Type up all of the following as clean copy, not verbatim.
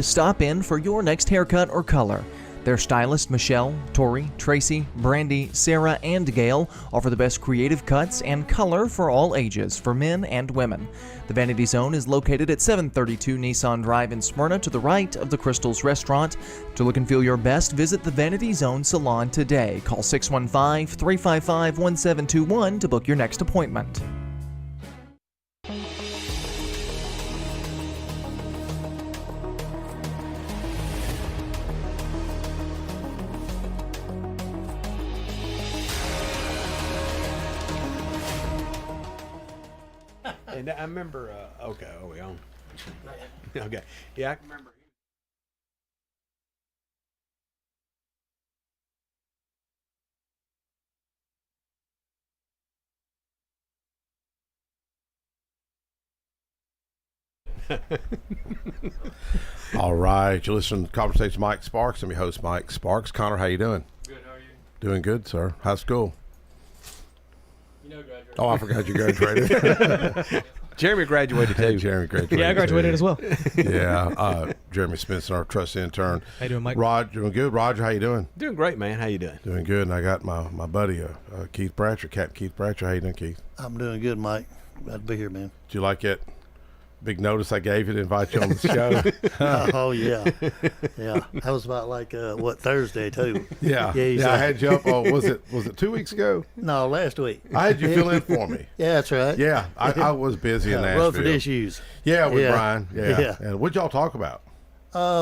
Stop in for your next haircut or color. Their stylists Michelle, Tori, Tracy, Brandy, Sarah, and Gail offer the best creative cuts and color for all ages, for men and women. The Vanity Zone is located at 732 Nissan Drive in Smyrna, to the right of the Crystals Restaurant. To look and feel your best, visit the Vanity Zone Salon today. Call 615-355-1721 to book your next appointment. And I remember, okay, are we on? Okay, yeah, I can remember. All right, you're listening to Conversation Mike Sparks. I'm your host, Mike Sparks. Connor, how you doing? Good, how are you? Doing good, sir. How's school? You know, graduated. Oh, I forgot you graduated. Jeremy graduated too. Jeremy graduated. Yeah, I graduated as well. Yeah, Jeremy Spencer, our trust intern. How you doing, Mike? Roger, doing good. Roger, how you doing? Doing great, man. How you doing? Doing good. And I got my buddy, Keith Bratcher, Captain Keith Bratcher. How you doing, Keith? I'm doing good, Mike. Glad to be here, man. Did you like that big notice I gave you to invite you on the show? Oh, yeah. Yeah. That was about like, Thursday, too. Yeah. Yeah, I had you up. Oh, was it 2 weeks ago? No, last week. I had you fill in for me. Yeah, that's right. Yeah, I was busy in Nashville. Rutherford issues. Yeah, with Yeah. Brian. Yeah. Yeah. And what'd y'all talk about?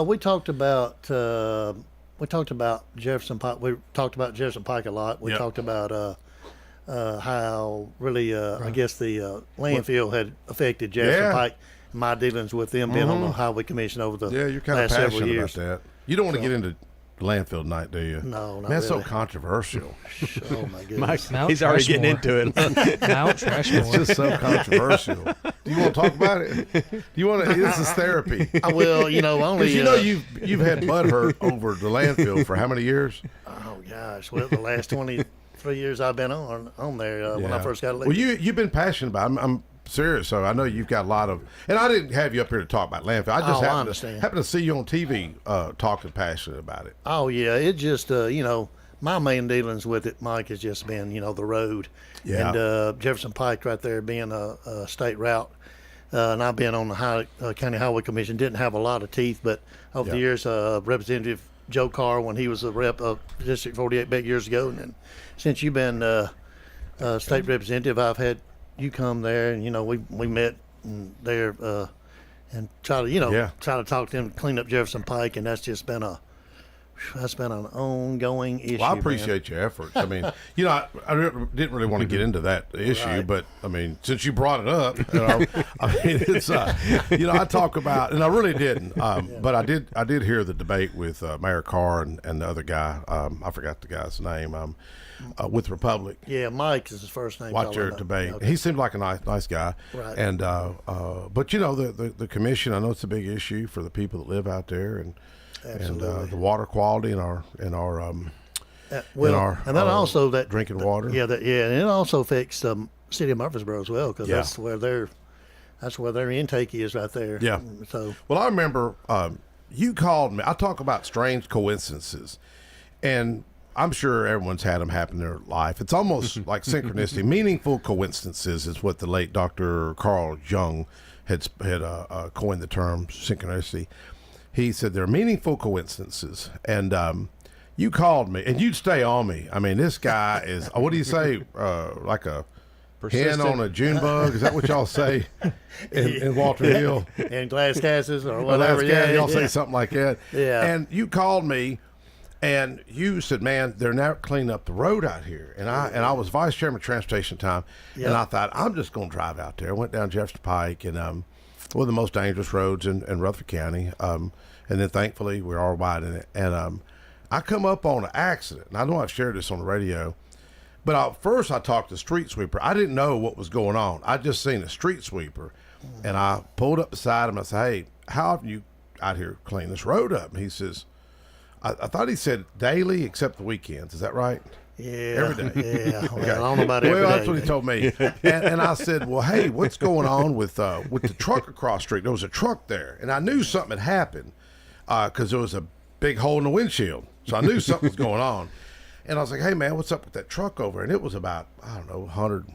We talked about Jefferson Pike. We talked about Jefferson Pike a lot. We Yep. talked about how really, I guess the landfill had affected Jefferson Yeah. Pike. My dealings with them being on the Highway Commission over the Yeah, you're kind of last several passionate years. about that. You don't want to get into landfill tonight, do you? No, not Man, that's so really. controversial. Oh my goodness. Mike, Mount he's already getting Rushmore. into it. Mount Rushmore. It's just so controversial. Do you want to talk about it? Do you want to? This is therapy. I will, only. Because you've had butthurt over the landfill for how many years? Oh gosh, well, the last 23 years I've been on there when I Yeah. first got elected. Well, you've been passionate about it. I'm serious, so I know you've got a lot of. And I didn't have you up here to talk about landfill. I just understand. happened to see you on TV talking passionate about it. Oh yeah, it just my main dealings with it, Mike, has just been the road, Yeah. and Jefferson Pike right there being a state route, and I've been on the County Highway Commission. Didn't have a lot of teeth, but over the Yeah. years, Representative Joe Carr, when he was a rep of District 48 back years ago, and then since you've been state representative, I've had you come there, and we met there and try to try to talk to them, clean up Jefferson Pike, and that's just been an ongoing issue. Well, I appreciate your efforts. I mean, I didn't really want to get into that issue, Right. but I mean, since you brought it up, I mean, it's I talk about, and I really didn't, but I did hear the debate with Mayor Carr and the other guy. I forgot the guy's name. With Republic. Yeah, Mike is his first name. Watch your debate. Okay. He seemed like a nice guy. Right. And but the commission, I know it's a big issue for the people that live out there, and Absolutely. the water quality in our and our then also that drinking water. Yeah, and it also affects the city of Murfreesboro as well, because Yeah. that's where their intake is right there. Yeah. So Well, I remember you called me. I talk about strange coincidences, and I'm sure everyone's had them happen in their life. It's almost like synchronicity. Meaningful coincidences is what the late Dr. Carl Jung had coined the term synchronicity. He said there are meaningful coincidences, and you called me, and you'd stay on me. I mean, this guy is, what do you say, like a hen on a June bug? Is that what y'all say in Walter Hill? and glass castles or Well, whatever. that's y'all yeah. say something like that. Yeah. And you called me, and you said, "Man, they're now cleaning up the road out here." And I was vice chairman of transportation at the time, Yeah. and I thought I'm just going to drive out there. I went down Jefferson Pike, and one of the most dangerous roads in Rutherford County. And then thankfully we're all right in it. And I come up on an accident, and I know I've shared this on the radio. But first I talked to the street sweeper. I didn't know what was going on. I just seen a street sweeper, and I pulled up beside him. I said, "Hey, how have you out here clean this road up?" And he says, I thought he said daily except the weekends. Is that right? Yeah. Every day. Yeah. Well, I don't know about every Well, day. that's what he told me. And I said, "Well, hey, what's going on with the truck across the street?" There was a truck there, and I knew something had happened. because there was a big hole in the windshield. So I knew something was going on. And I was like, hey, man, what's up with that truck over? And it was about, I don't know, 100,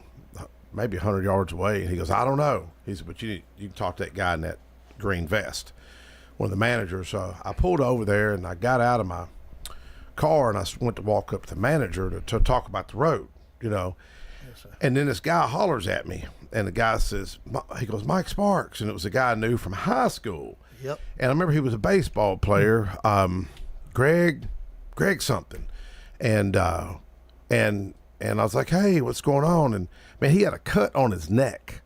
maybe 100 yards away. And he goes, I don't know. He said, but you can talk to that guy in that green vest, one of the managers. So I pulled over there, and I got out of my car, and I went to walk up to the manager to talk about the road, you know. Yes, sir. And then this guy hollers at me, and the guy says, he goes, Mike Sparks. And it was a guy I knew from high school. Yep. And I remember he was a baseball player, Greg something. And I was like, hey, what's going on? And man, he had a cut on his neck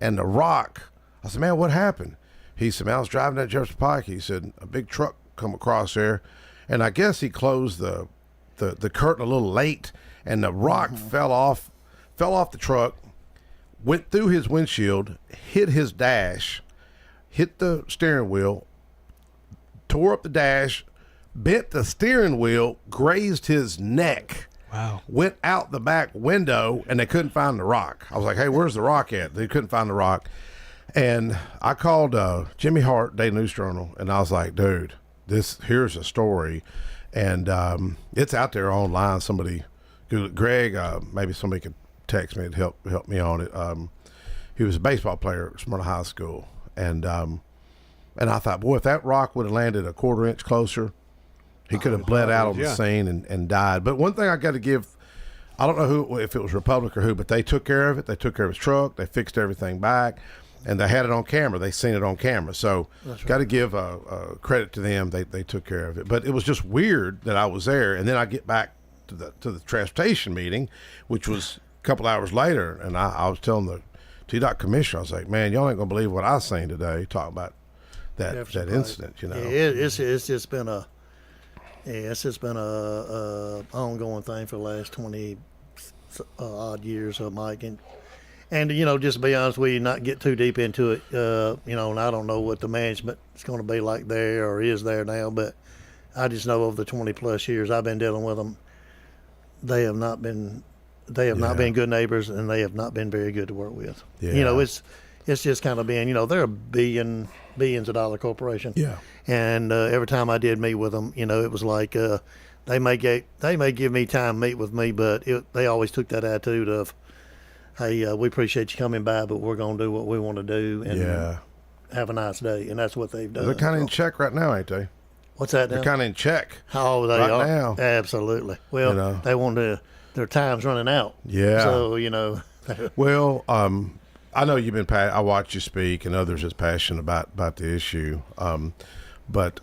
and the rock. I said, man, what happened? He said, man, I was driving down Jefferson Pike. He said, a big truck come across there. And I guess he closed the curtain a little late, and the rock fell off the truck, went through his windshield, hit his dash, hit the steering wheel, tore up the dash, bent the steering wheel, grazed his neck. Wow. Went out the back window, and they couldn't find the rock. I was like, hey, where's the rock at? They couldn't find the rock. And I called Jimmy Hart, Daily News Journal, and I was like, dude, here's a story. And it's out there online. Somebody, Greg, maybe somebody could text me and help me on it. He was a baseball player at Smyrna High School. And I thought, boy, if that rock would have landed a quarter inch closer, he could have bled out on the scene and died. But one thing I got to give, I don't know if it was Republic or who, but they took care of it. They took care of his truck. They fixed everything back, and they had it on camera. They seen it on camera. So got to give credit to them. They took care of it. But it was just weird that I was there, and then I get back to the transportation meeting, which was a couple hours later, and I was telling the TDOT commissioner, I was like, man, y'all ain't gonna believe what I seen today. Talking about that incident, you know. Yeah, it's just been a ongoing thing for the last 20 odd years, Mike, and you know, just to be honest with you, not get too deep into it, you know, and I don't know what the management is going to be like there or is there now, but I just know over the 20 plus years I've been dealing with them, they have not been good neighbors, and they have not been very good to work with. Yeah. You know, it's just kind of been, you know, they're a billions of dollar corporation. Yeah. And every time I did meet with them, you know, it was like they may give me time to meet with me, but they always took that attitude of, hey, we appreciate you coming by, but we're going to do what we want to do and have a nice day. And that's what they've done. They're kind of in check right now, ain't they? What's that now? They're kind of in check. Oh, they right are. now. Absolutely. Well, You know. they want to, their time's running out. Yeah. So, you know. Well, I know you've been. I watch you speak, and others is passionate about the issue. But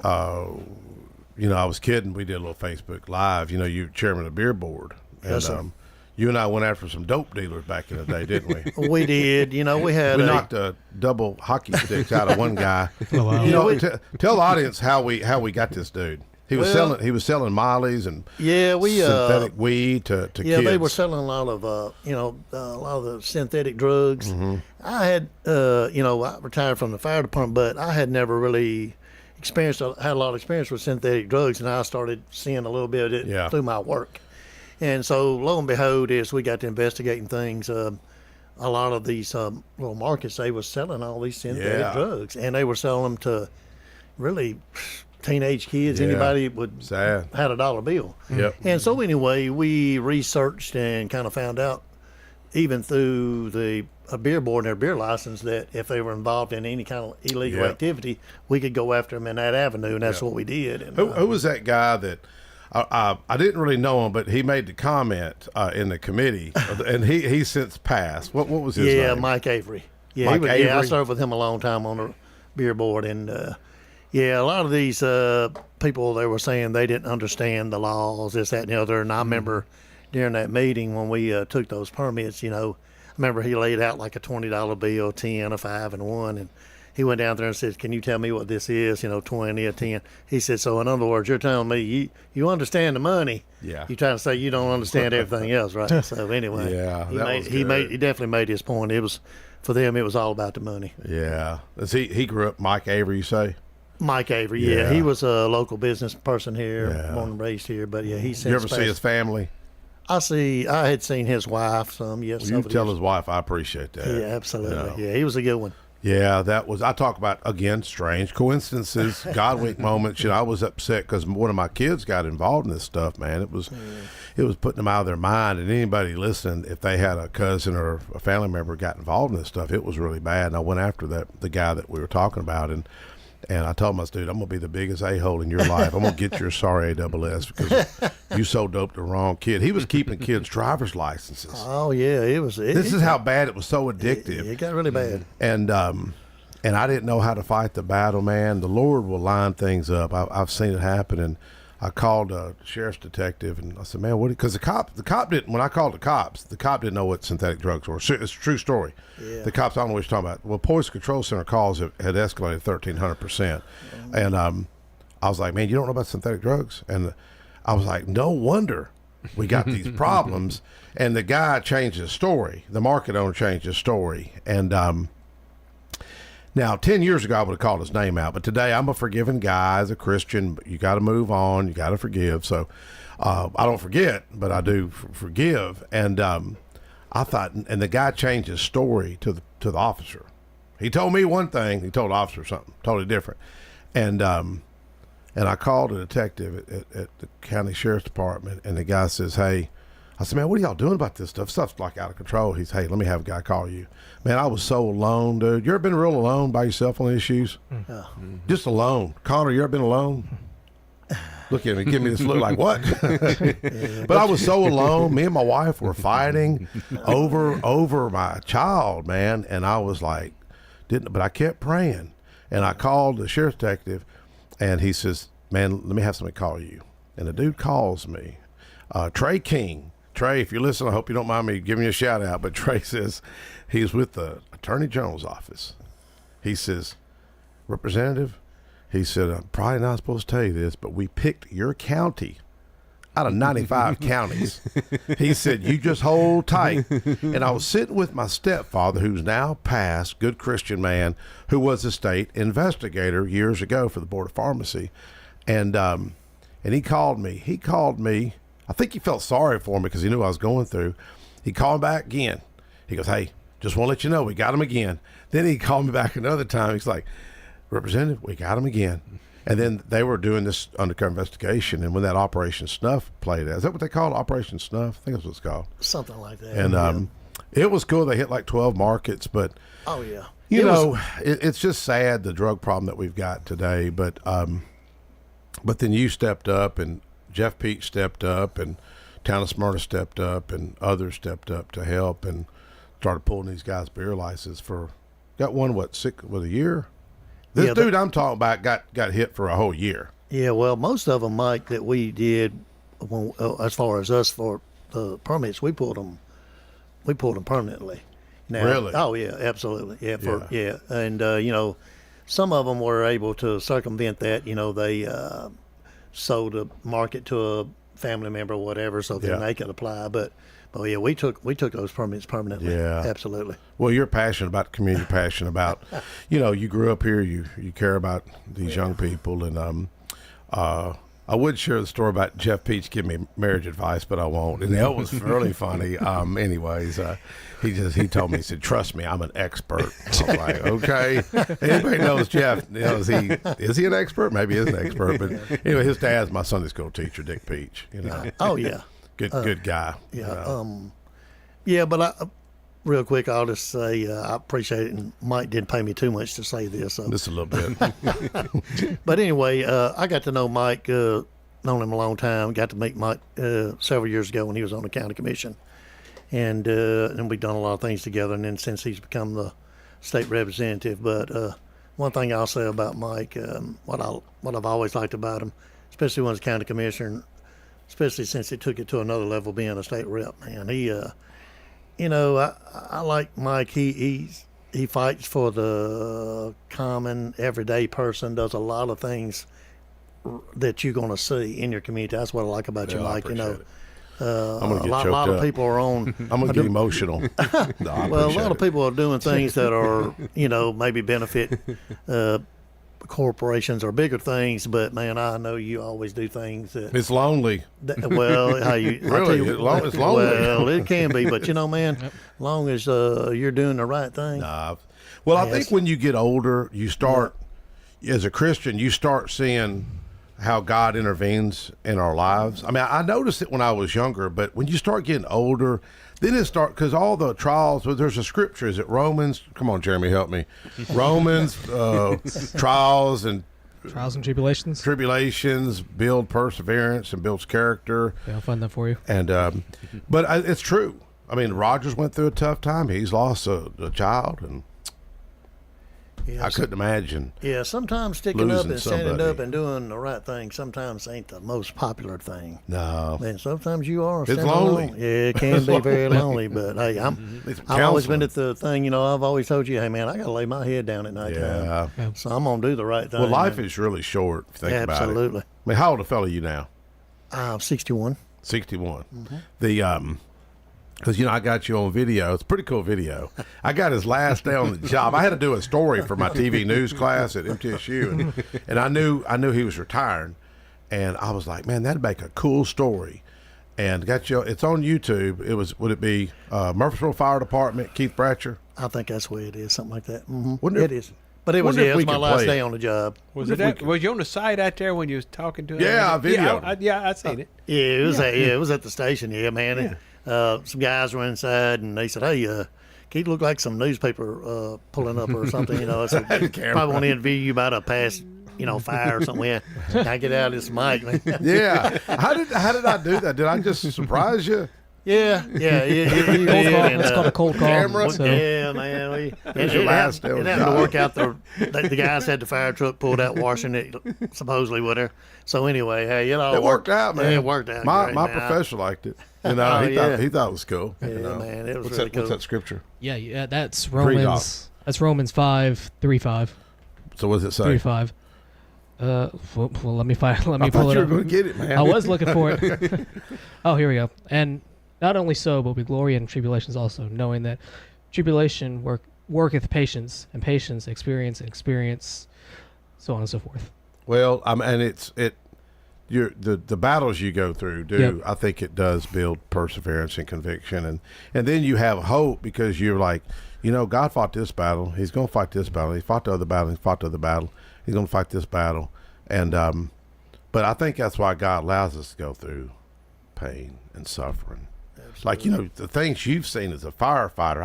you know, I was kidding. We did a little Facebook Live. You know, you're chairman of the beer board, and Yes, sir. you and I went after some dope dealers back in the day, didn't we? We did. You know, we had We knocked a double hockey sticks out of one guy. Oh, wow. You know, tell the audience how we got this dude. He was Well, selling Molly's and we synthetic weed to kids. they were selling a lot of a lot of the synthetic drugs. Mm-hmm. I had you know, I retired from the fire department, but I had never really had a lot of experience with synthetic drugs, and I started seeing a little bit of it through my work. And so lo and behold, as we got to investigating things, a lot of these little markets, they were selling all these synthetic drugs, and they were selling them to really teenage kids, anybody would had a dollar bill. Yep. And so anyway, we researched and kind of found out, even through the beer board and their beer license, that if they were involved in any kind of illegal activity, we could go after them in that avenue, and that's what we did. And, who was that guy that I didn't really know him, but he made the comment in the committee, and he's since passed. What was his name? Yeah, Mike Avery. Yeah, Mike Avery? Yeah, I served with him a long time on the beer board, and a lot of these people, they were saying they didn't understand the laws, this, that, and the other. And I remember during that meeting when we took those permits, you know, I remember he laid out like a $20 bill, 10, a 5, and a 1, and he went down there and said, "Can you tell me what this is? You know, 20, a 10." He said, "So in other words, you're telling me you understand the money. Yeah. You're trying to say you don't understand everything else, right?" So anyway, he definitely made his point. It was, for them, it was all about the money. Yeah. He grew up, Mike Avery, you say? Mike Avery, Yeah. he was a local business person here, Yeah. born and raised here. But yeah, he's since You ever see his family? I had seen his wife some. Yes, You over the tell years. his wife I appreciate that. Yeah, absolutely. You know. Yeah, he was a good one. Yeah, that was, I talk about, again, strange coincidences, God wink moments. I was upset because one of my kids got involved in this stuff, man. It was putting them out of their mind. And anybody listening, if they had a cousin or a family member got involved in this stuff, it was really bad. And I went after the guy that we were talking about, and I told him, I said, dude, I'm going to be the biggest a-hole in your life. I'm going to get your sorry ASS because you so doped the wrong kid. He was keeping kids' driver's licenses. Oh, yeah. This is how bad it was, so addictive. It got really bad. And I didn't know how to fight the battle, man. The Lord will line things up. I've seen it happen. And I called a sheriff's detective, and I said, man, what? Because the cop didn't, when I called the cop didn't know what synthetic drugs were. It's a true story. Yeah. The cops, I don't know what you're talking about. Well, Poison Control Center calls had escalated 1,300%. And I was like, man, you don't know about synthetic drugs? And I was like, no wonder we got these problems. And the guy changed his story. The market owner changed his story. And now, 10 years ago, I would have called his name out. But today, I'm a forgiving guy as a Christian. You got to move on. You got to forgive. So I don't forget, but I do forgive. And I thought, and the guy changed his story to the officer. He told me one thing. He told the officer something totally different. And I called a detective at the county sheriff's department, and the guy says, hey, I said, man, what are y'all doing about this stuff? Stuff's like out of control. He said, hey, let me have a guy call you. Man, I was so alone, dude. You ever been real alone by yourself on issues? Just alone. Connor, you ever been alone? Look at me, give me this look like, what? But I was so alone. Me and my wife were fighting over my child, man. And I was like, but I kept praying. And I called the sheriff's detective, and he says, man, let me have somebody call you. And the dude calls me, Trey King. Trey, if you're listening, I hope you don't mind me giving you a shout out, but Trey says he's with the Attorney General's office. He says, Representative, he said, I'm probably not supposed to tell you this, but we picked your county out of 95 counties. He said, you just hold tight. And I was sitting with my stepfather, who's now passed, good Christian man, who was a state investigator years ago for the Board of Pharmacy. And he called me. I think he felt sorry for me because he knew I was going through. He called back again. He goes, hey, just want to let you know, we got him again. Then he called me back another time. He's like, Representative, we got him again. And then they were doing this undercover investigation. And when that Operation Snuff played out, is that what they call it, Operation Snuff? I think that's what it's called. Something like that. And it was cool. They hit like 12 markets. But, oh, yeah. It's just sad, the drug problem that we've got today. But then you stepped up, and Jeff Peach stepped up, and Town of Smyrna stepped up, and others stepped up to help and started pulling these guys' beer licenses got one, a year? This dude I'm talking about got hit for a whole year. Yeah, well, most of them, Mike, that we did, as far as us for the permits, we pulled them permanently. Now, really? Oh, yeah, absolutely. Yeah, and, some of them were able to circumvent that. They sold a market to a family member or whatever, so then they could apply. But yeah, we took those permits permanently. Yeah, absolutely. Well, you're passionate about the community, passionate about, you grew up here, you care about these young people, and I would share the story about Jeff Peach giving me marriage advice, but I won't. And that was really funny. Anyways, he told me, he said, trust me, I'm an expert. I was like, okay. Anybody knows Jeff, is he an expert? Maybe he is an expert. But anyway, his dad's my Sunday school teacher, Dick Peach. Oh, yeah. Good guy. Yeah. But real quick, I'll just say I appreciate it, and Mike didn't pay me too much to say this. So. Just a little bit. But anyway, I got to know Mike, known him a long time. Got to meet Mike several years ago when he was on the county commission, and we've done a lot of things together. And then since he's become the state representative, but one thing I'll say about Mike, what I've always liked about him, especially when he's county commissioner, especially since he took it to another level, being a state rep, man, he. I like Mike. He fights for the common everyday person. Does a lot of things that you're going to see in your community. That's what I like about you, Mike. I'm gonna get a lot of people are on. I'm gonna get emotional. Well, a lot of people are doing things that are maybe benefit corporations or bigger things, but man, I know you always do things that it's lonely. How you really? It's lonely. Well, it can be, but man, long as you're doing the right thing. Nah, Well, I think when you get older, you start, as a Christian, you start seeing how God intervenes in our lives. I mean, I noticed it when I was younger, but when you start getting older, then it starts, because all the trials, well, there's a scripture, is it Romans? Come on, Jeremy, help me. Romans, trials and tribulations build perseverance and builds character. Yeah, I'll find that for you. And but it's true. I mean, Rogers went through a tough time. He's lost a child, and I couldn't imagine. Yeah, sometimes sticking up and standing somebody. up and doing the right thing sometimes ain't the most popular thing. No. And sometimes you are. It's lonely. Alone. Yeah, it can be very lonely. But hey, I've always been at the thing. You know, I've always told you, hey man, I got to lay my head down at night time. Yeah. So I'm gonna do the right thing. Well, life is really short. If you think about it. Absolutely. I mean, how old a fellow are you now? I'm 61. 61. The because I got you on video. It's a pretty cool video. I got his last day on the job. I had to do a story for my TV news class at MTSU, and I knew he was retiring, and I was like, man, that'd make a cool story. And got you. It's on YouTube. Would it be Murfreesboro Fire Department, Keith Bratcher? I think that's the way it is, something like that. Wonder if- It is. But it was wonder if it was we my could last play day it. on the job. Was you on the site out there when you was talking to him? Yeah, video. Yeah, I seen it. Yeah, it was at the station. Yeah, man. Some guys were inside, and they said, "Hey, Keith looked like some newspaper pulling up or something." I said, "Probably want to interview you about a past, fire or something." Yeah, I get out of this mic, man. Yeah. How did I do that? Did I just surprise you? Yeah. Cold call. It's called a cold call. Camera? So. Yeah, man. was your last day on it the happened to job. work out. The guys had the fire truck pulled out, washing it, supposedly with her. So anyway, hey, It worked out, man. Yeah, it worked out. My great, my man. professor liked it. Oh, He thought it was cool. Yeah, man, it was What's really that? cool. What's that scripture? Yeah, that's Pre-doc. Romans. That's Romans 5:3-5. So what does it say? 3-5. Well, let me I pull thought it you were up. going to get it, man. I was looking for it. Oh, here we go. And not only so, but we glory in tribulations also, knowing that tribulation worketh patience, and patience experience, and experience, so on and so forth. Well, and the battles you go through Yep. I think it does build perseverance and conviction, and then you have hope because you're like, God fought this battle. He's going to fight this battle. He fought the other battle. He fought the other battle. He's going to fight this battle. And but I think that's why God allows us to go through pain and suffering. Absolutely. Like the things you've seen as a firefighter.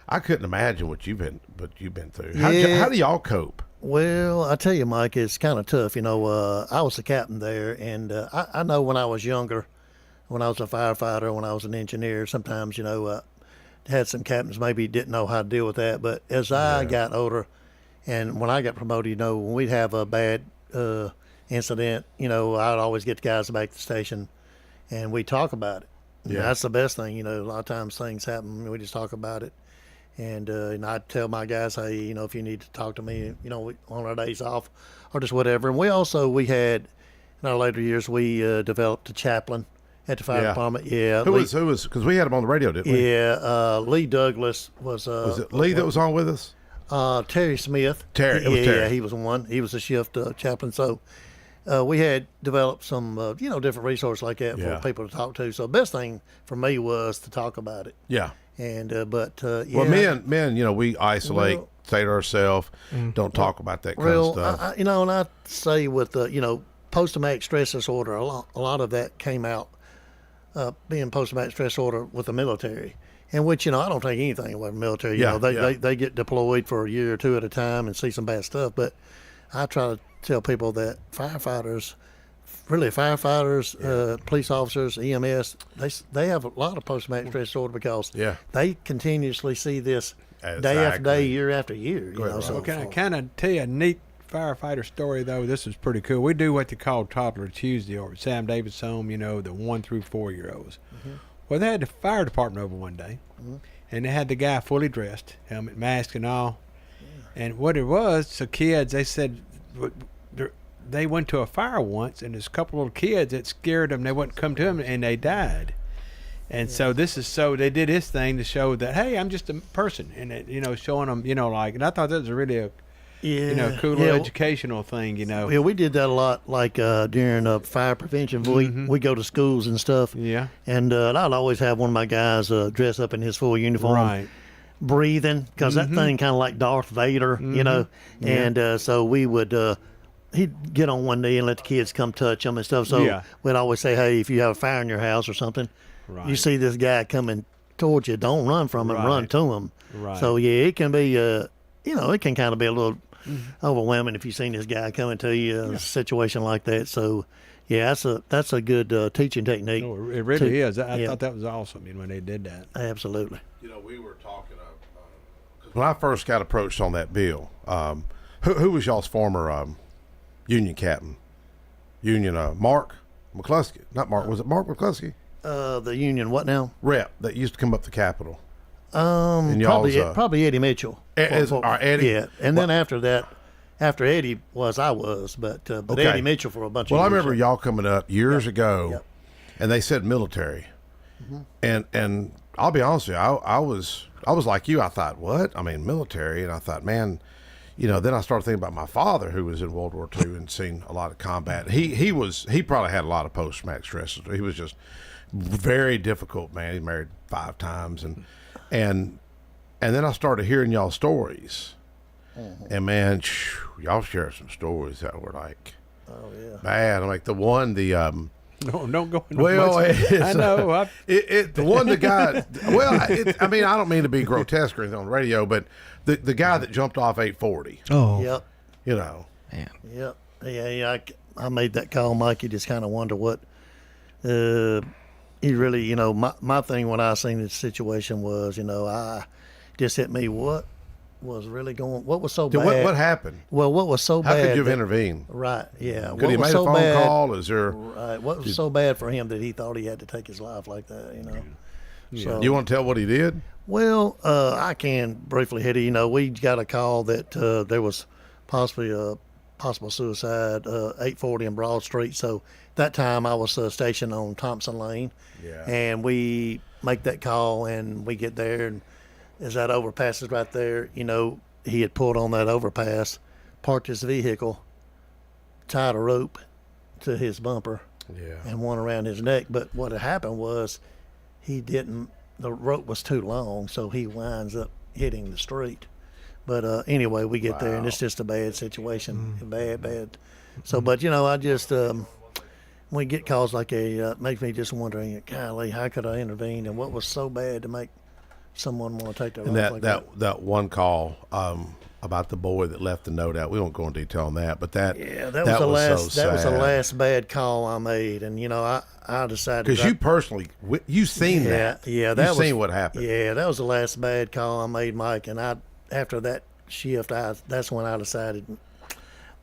I couldn't imagine what you've been through. How do y'all cope? Well, I tell you, Mike, it's kind of tough. I was the captain there, and I know when I was younger, when I was a firefighter, when I was an engineer, sometimes, had some captains maybe didn't know how to deal with that. But as I got older, and when I got promoted, when we'd have a bad incident, I'd always get the guys back to the station, and we'd talk about it. Yeah. That's the best thing. A lot of times things happen, we just talk about it. And I'd tell my guys, hey, if you need to talk to me, on our days off or just whatever. And we had, in our later years, we developed a chaplain at the fire department. Yeah. Who was, because we had him on the radio, didn't we? Yeah. Lee Douglas was. Was it Lee that was on with us? Terry Smith. Terry. It was Terry. Yeah, he was one. He was a shift chaplain. So we had developed some, different resources like that for people to talk to. So the best thing for me was to talk about it. Yeah. And well, men, we isolate, say to ourselves, don't talk about that kind of stuff. and I say with post-traumatic stress disorder, a lot of that came out being post-traumatic stress disorder with the military, in which I don't take anything away from the military. They get deployed for a year or two at a time and see some bad stuff. But I try to tell people that firefighters, police officers, EMS, they have a lot of post-traumatic stress disorder because they continuously see this day after day, year after year. So can I kind of tell you a neat firefighter story, though? This is pretty cool. We do what they call Toddler Tuesday over at Sam Davis' home, the 1 through 4 year olds. Well, they had the fire department over one day, and they had the guy fully dressed, helmet, mask, and all. And what it was, so kids, they said, they went to a fire once, and there's a couple little kids that scared them. They wouldn't come to them, and they died. And so they did this thing to show that, hey, I'm just a person, and it, showing them, and I thought that was really a cool little educational thing, Yeah, we did that a lot, like during fire prevention. We go to schools and stuff. Yeah. And I'd always have one of my guys dress up in his full uniform. Right. breathing, because that thing kind of like Darth Vader, you know. And so we would, he'd get on one knee and let the kids come touch him and stuff. So we'd always say, hey, if you have a fire in your house or something, you see this guy coming towards you, don't run from him, run to him. So yeah, it can be, you know, it can kind of be a little overwhelming if you've seen this guy coming to you in a situation like that. So yeah, that's a good teaching technique. Oh, it really is. I thought that was awesome, you know, when they did that. Absolutely. You know, we were talking when I first got approached on that bill. Who was y'all's former union captain? Mark McCluskey. Not Mark. Was it Mark McCluskey? The union what now? Rep that used to come up the Capitol. And Probably Eddie Mitchell. Eddie. Yeah, and then after that, after Eddie was, but Okay. Eddie Mitchell for a bunch of Well, I years. remember y'all coming up years ago, and they said military, and I'll be honest with you, I was like you. I thought, what? I mean, military, and I thought, man, you know. Then I started thinking about my father, who was in World War II and seen a lot of combat. He probably had a lot of post traumatic stress. He was just very difficult, man. He married 5 times, and then I started hearing y'all stories, and man, y'all share some stories that were like, bad. I'm like the one, No, don't go into well, much. I know. the one the guy. Well, I mean, I don't mean to be grotesque or anything on the radio, but the guy that jumped off 840. Oh, Yep. You know. Man. Yep. Yeah. I made that call, Mike. You just kind of wonder what. He really, you know, my thing when I seen this situation was, you know, I just hit me. What was really going? What was so bad? What happened? Well, what was so How bad? could you have that- intervened? Right. Yeah. Could he what have was made a so phone bad? call? Is there? Right. What was so bad for him that he thought he had to take his life like that? You know. So, You want to tell what he did? well, I can briefly hit it. You know, we got a call that there was possibly a possible suicide, 840 in Broad Street. So that time I was stationed on Thompson Lane, and we make that call, and we get there, and as that overpass is right there, you know, he had pulled on that overpass, parked his vehicle, tied a rope to his bumper, and one around his neck. But what had happened was the rope was too long, so he winds up hitting the street. But anyway, we get there, and it's just a bad situation, bad. So, but you know, I just when we get calls like it makes me just wondering, golly, how could I intervene, and what was so bad to make someone want to take their And life like that? that one call about the boy that left the note out. We won't go into detail on that, but that was the last bad call I made, and you know, I decided because you personally you seen that. Yeah, You've seen what happened. Yeah, that was the last bad call I made, Mike, and after that shift, that's when I decided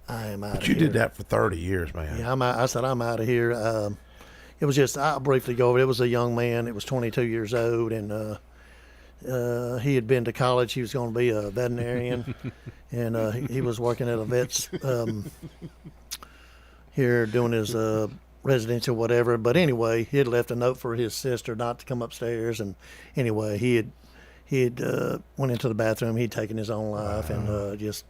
I am out of But here. you did that for 30 years, man. Yeah, I said I'm out of here. It was just, I'll briefly go over it. It was a young man. It was 22 years old, and he had been to college. He was going to be a veterinarian, and he was working at a vet's here doing his residential whatever. But anyway, he had left a note for his sister not to come upstairs, and anyway, he had went into the bathroom. He'd taken his own life, and it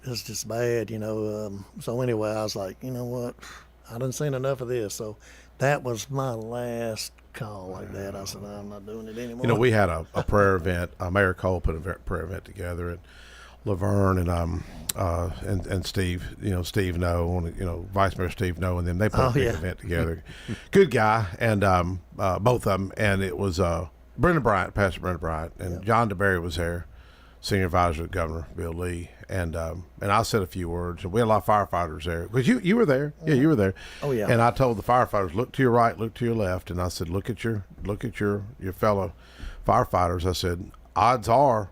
was just bad, you know. So anyway, I was like, you know what, I done seen enough of this. So that was my last call like that. I said, I'm not doing it anymore. You know, we had a prayer event. Mayor Cole put a prayer event together at Laverne, and Steve, you know, Steve Noe, and, you know, Vice Mayor Steve Noe, and them. They put a big event together. Good guy, and both of them. And it was Pastor Brendan Bryant, and John DeBerry was there, Senior Advisor to Governor Bill Lee, and I said a few words. And we had a lot of firefighters there because you were there. Yeah, you were there. Oh yeah. And I told the firefighters, look to your right, look to your left, and I said, look at your fellow firefighters. I said, odds are,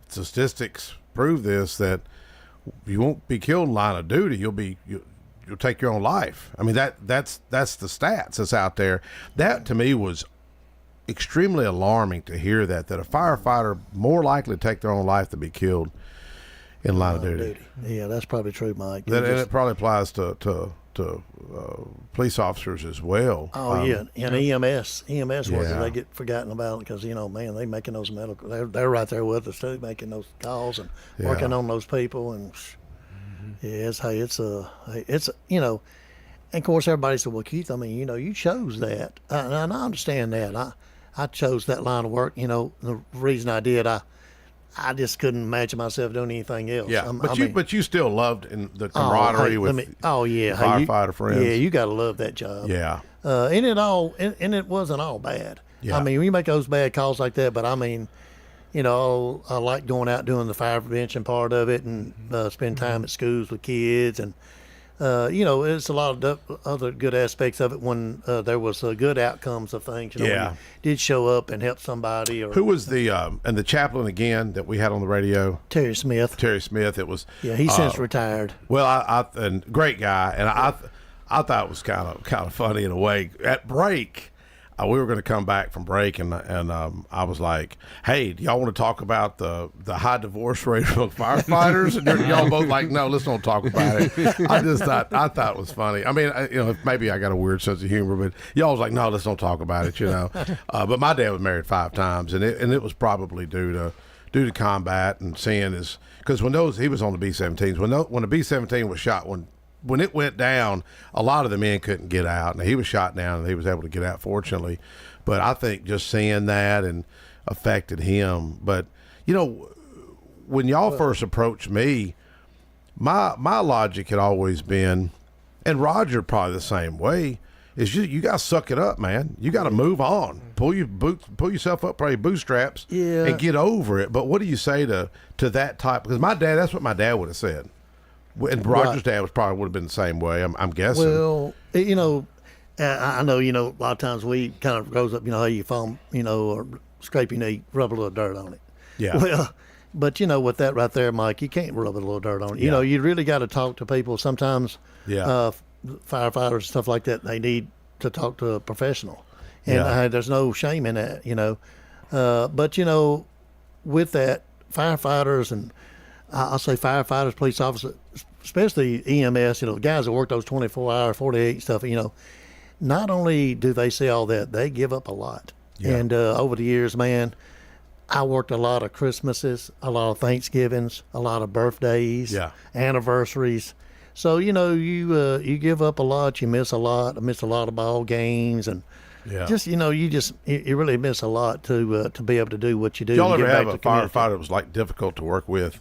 statistics prove this, that you won't be killed in line of duty. You'll take your own life. I mean, that's the stats that's out there. That to me was extremely alarming to hear that a firefighter more likely to take their own life than be killed in line of duty. Yeah, that's probably true, Mike. And it probably applies to police officers as well. Oh yeah, and EMS workers, they get forgotten about because, you know, man, they making those medical. They're right there with us too, making those calls and working on those people. And it's you know, and of course everybody said, well, Keith, I mean, you know, you chose that, and I understand that. I chose that line of work. You know, the reason I did, I just couldn't imagine myself doing anything else. Yeah, but you still loved in the camaraderie with yeah, firefighter friends. Yeah, you got to love that job. Yeah. And it wasn't all bad. Yeah. I mean, you make those bad calls like that, but I mean, you know, I like going out doing the fire prevention part of it and spend time at schools with kids. And, you know, it's a lot of other good aspects of it when there was good outcomes of things. You know, when you did show up and help somebody. Or who was the and the chaplain again that we had on the radio? Terry Smith. Terry Smith. It was. Yeah, he's since retired. Well, I and great guy, and I thought it was kind of funny in a way. At break, we were going to come back from break, and I was like, "Hey, do y'all want to talk about the high divorce rate of firefighters?" And y'all both like, "No, let's don't talk about it." I thought it was funny. I mean, you know, maybe I got a weird sense of humor, but y'all was like, "No, let's don't talk about it." You know, but my dad was married 5 times, and it was probably due to combat and seeing his, because when he was on the B-17s, when the B-17 was shot, when it went down, a lot of the men couldn't get out, and he was shot down, and he was able to get out, fortunately. But I think just seeing that and affected him. But, you know, when y'all first approached me, my logic had always been, and Roger probably the same way, is you got to suck it up, man. You got to move on. Pull yourself up, probably bootstraps, and get over it. But what do you say to that type? Because that's what my dad would have said. And Roger's dad probably would have been the same way, I'm guessing. Well, you know, I know, you know, a lot of times we kind of grows up, you know, how you fall, you know, or scrape your knee, rub a little dirt on it. Yeah. Well, but, you know, with that right there, Mike, you can't rub a little dirt on it. You know, you really got to talk to people. Sometimes firefighters and stuff like that, they need to talk to a professional. And there's no shame in that, you know. But, you know, with that, firefighters and I'll say firefighters, police officers, especially EMS, you know, the guys that work those 24-hour, 48 stuff, you know, not only do they say all that, they give up a lot. Yeah. And over the years, man, I worked a lot of Christmases, a lot of Thanksgivings, a lot of birthdays, anniversaries. So, you know, you give up a lot, you miss a lot. I miss a lot of ball games and just, you know, you really miss a lot to be able to do what you do. Did y'all ever have a firefighter that was like difficult to work with?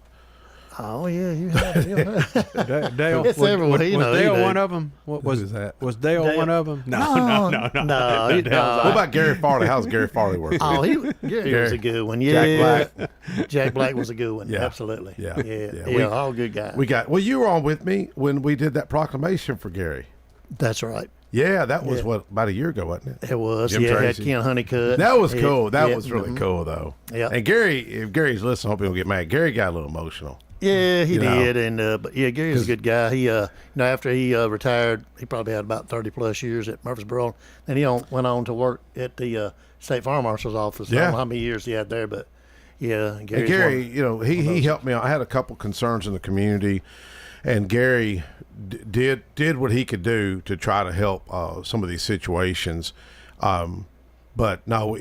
Oh yeah, you have. Dale, it's everywhere. You know, was Dale one of them? What was that? Was Dale one of them? No. What about Gary Farley? How's Gary Farley working? Oh, Gary was a good one. Yeah, Jack Black was a good one. Yeah. Absolutely. Yeah. All good guys. You were on with me when we did that proclamation for Gary. That's right. Yeah, that was about a year ago, wasn't it? It was. Jim Tracy. Had Ken Honeycutt. That was cool. That was really cool, though. Yeah. And Gary, if Gary's listening, I hope he don't get mad. Gary got a little emotional. Yeah, he did, and but Gary's a good guy. He, you know, after he retired, he probably had about 30+ years at Murfreesboro, and he went on to work at the state fire marshal's office. I don't know how many years he had there, but Gary, you know, he helped me out. I had a couple concerns in the community, and Gary did what he could do to try to help some of these situations. But no,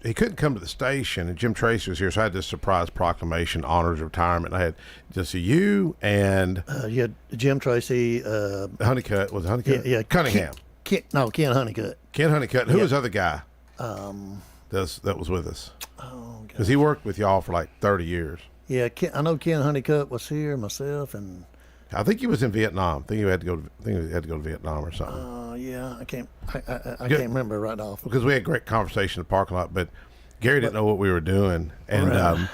he couldn't come to the station, and Jim Tracy was here, so I had this surprise proclamation, honors retirement. I had just you and you had Jim Tracy, Honeycutt. Was it Honeycutt? Yeah, Cunningham. Ken Honeycutt. Ken Honeycutt. Who was the other guy? That was with us. Oh, because he worked with y'all for like 30 years. Yeah, I know Ken Honeycutt was here, myself, and I think he was in Vietnam. I think he had to go to Vietnam or something. Yeah, I can't remember right off. Because we had a great conversation in the parking lot, but Gary didn't know what we were doing, and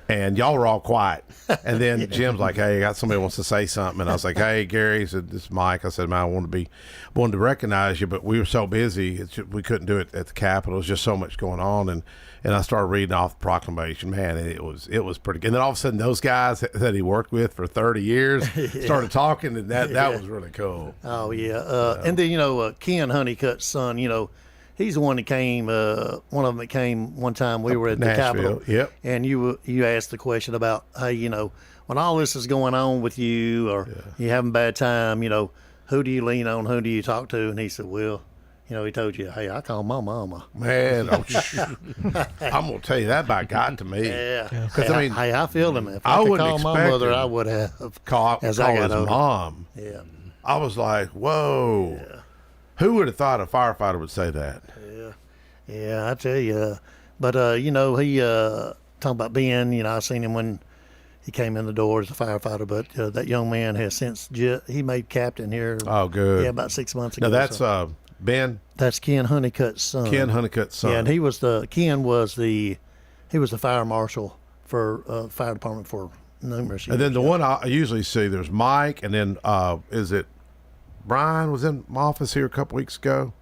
and y'all were all quiet. And then Jim's like, "Hey, I got somebody wants to say something," and I was like, "Hey, Gary," he said, "This is Mike." I said, "Man, I wanted to recognize you, but we were so busy, we couldn't do it at the Capitol. There's just so much going on." And I started reading off the proclamation, man, and it was pretty good. And then all of a sudden, those guys that he worked with for 30 years started talking, and that was really cool. Oh yeah, and then you know Ken Honeycutt's son, you know, he's the one that came. One of them that came one time. We were at the Capitol. Yep. And you asked the question about, hey, you know, when all this is going on with you, or you having a bad time, you know, who do you lean on? Who do you talk to? And he said, well, you know, he told you, hey, I call my mama. Man, I'm gonna tell you that by God to me. Yeah. Because I mean, I feel him. If I could call my mother, I would have call his mom. Yeah. I was like, whoa. Yeah. Who would have thought a firefighter would say that? Yeah, I tell you. But you know, he talking about Ben. You know, I seen him when he came in the door as a firefighter. But that young man has since he made captain here. Oh, good. Yeah, about 6 months ago. Now that's Ben. That's Ken Honeycutt's son. Ken Honeycutt's son. Yeah, and he was the fire marshal for fire department for numerous years. And then the one I usually see, there's Mike, and then is it Brian was in my office here a couple weeks ago?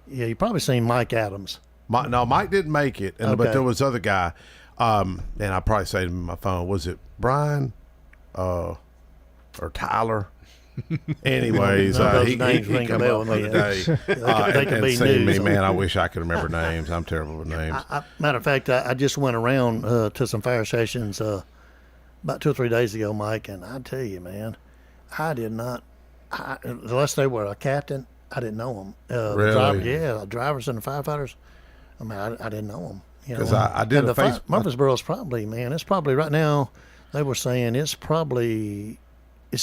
Yeah, you probably seen Mike Adams. Mike didn't make it, but Okay. there was other guy, and I probably saved him on my phone. Was it Brian or Tyler? Anyways, None of those he names ring a come bell up with me. the other day They could be and seen me. news. Man, I wish I could remember names. I'm terrible with names. Matter of fact, I just went around to some fire stations about 2 or 3 days ago, Mike, and I tell you, man, I did not, unless they were a captain, I didn't know them. Really? The drivers and the firefighters, I mean, I didn't know them. Because I did and a face. Murfreesboro's probably, man, it's probably right now, they were saying it's